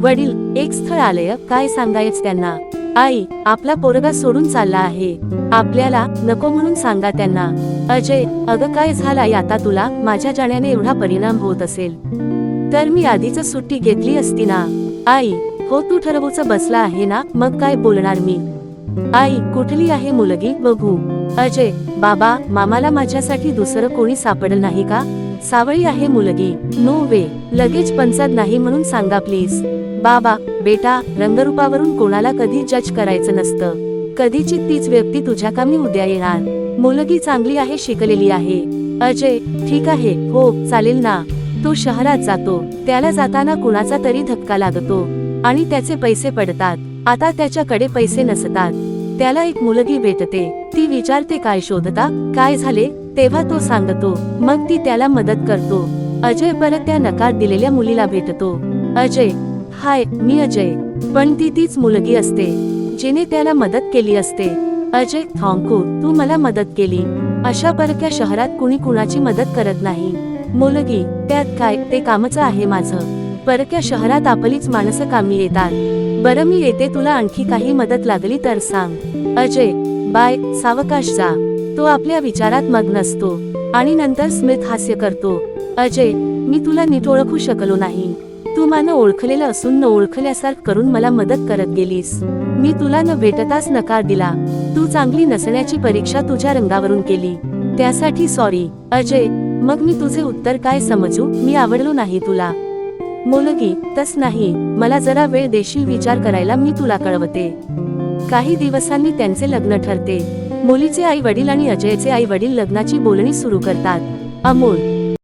वडील, एक स्थळ आलंय, काय सांगायच त्यांना? आई, आपला पोरगा सोडून चालला आहे, आपल्याला नको म्हणून सांगा त्यांना. अजय, अगं काय झालंय आता तुला? माझ्या जाण्याने एवढा परिणाम होत असेल तर मी आधीच सुट्टी घेतली असती ना. आई, हो तू ठरवूच बसला आहे ना, मग काय बोलणार मी. आई, कुठली आहे मुलगी बघू? अजय, बाबा, मामाला माझ्यासाठी दुसरं कोणी सापडलं नाही का? सावळी आहे मुलगी. नो वे, लगेच पंचायत नाही म्हणून सांगा प्लीज. बाबा, बेटा, रंगरूपावरून कोणाला कधी जज करायचं नसतं. कधीची तीच व्यक्ती तुझ्या कामी उद्या येणार. मुलगी चांगली आहे, शिकलेली आहे. अजय, ठीक आहे, हो चालेल ना. तो शहरात जातो, त्याला जाताना कुणाचा तरी धक्का लागतो आणि त्याचे पैसे पडतात. आता त्याच्याकडे पैसे नसतात. त्याला एक मुलगी भेटते, ती विचारते काय शोधता, काय झाले, तेव्हा तो सांगतो, मग ती त्याला मदत करतो. अजय परत त्या नकार दिलेल्या मुलीला भेटतो. अजय, हाय, मी अजय. पण ती तीच मुलगी असते जिने त्याला मदत केली असते. अजय, थँक्यू, तू मला मदत केली. अशा परक्या शहरात कुणी कुणाची मदत करत नाही. मुलगी, त्यात काय, ते कामच आहे माझं. परक्या शहरात आपलीच माणसं कामी येतात. बरं, मी येते, तुला आणखी काही मदत लागली तर सांग. अजय, बाय, सावकाश जा. तो आपल्या विचारात मग्न असतो आणि नंतर स्मित हास्य करतो. अजय, मी तुला नीट ओळखू शकलो नाही. तू मला ओळखलेलं असून न ओळखल्यासारखं करून मला मदत करत गेलीस. मी तुला न भेटताच नकार दिला. तू चांगली नसण्याची परीक्षा तुझ्या रंगावरून केली, त्यासाठी सॉरी. अजय, मग मी तुझे उत्तर काय समजू? मी आवडलो नाही तुला? मुलगी, तस नाही, मला जरा वेळ देशील विचार करायला? मी तुला कळवते. काही दिवसांनी त्यांचे लग्न ठरते. मुलीचे आई वडील आणि अजयचे आई वडील लग्नाची बोलणी सुरू करतात. अमोल,